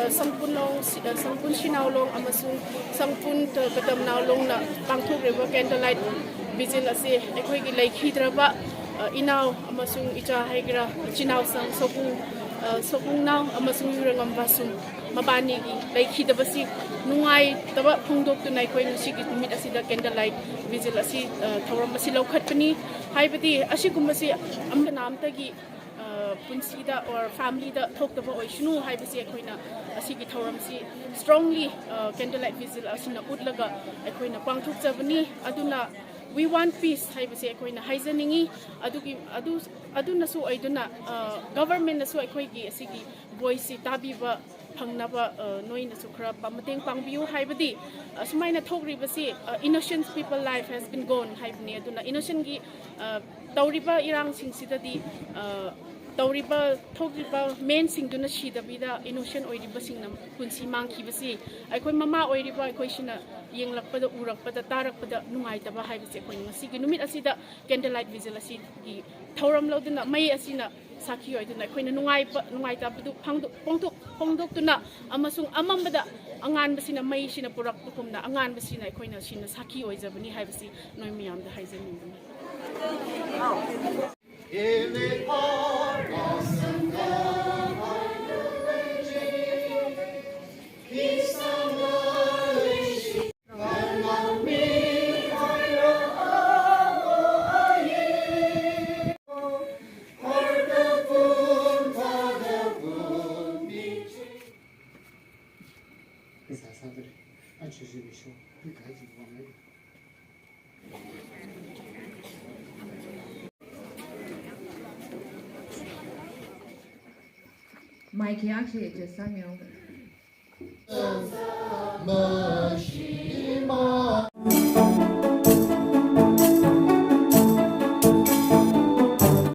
Shangpung Shanao Long amasung Shangpung Katamnao Long na pangthokriba Candlelight Vigil ase akhoi gi laikhidraba inaw amasung icha haigra chinaw sang sopung naw amasung yurangam basung mabani gi laikhidabasi nungai taba phungdok tu nai khoi ngasi gi numit asida Candlelight Vigil asi thoram asi lokhatpani haibati asigumasi amnamta gi punsida or family da thokdaba oishnu haibasi akhoina asigi thoramsi strongly Candlelight Vigil asina utlaga akhoina pangthokjabani aduna we want peace haibasi akhoina haijaningi aduna su aiduna government nasu akhoigi asigi voice tabiba pangnaba noina su khara pamateng pangbiu haibadi sumaina thogribasi innocent people life has been gone haibni aduna innocent gi tawriba irang singsidadi tawriba thogriba main singduna shidabida innocent oiriba singnam punsi mangkhibasi aikhoi mama oiriba aikhoi sina yenglakpada urakpada tarakpada nungaitaba haibase khoi ngasigi numit asida Candlelight Vigil asi gi thoram loduna mai asina sakhi oiduna khoina nungaitabdu pongdoktuna amasung amambada anganbasina mai sina purakpukumna anganbasina khoina sina sakhi oijabani haibasi noi miyamda haijani In the heart of some Mike actually just sang it over.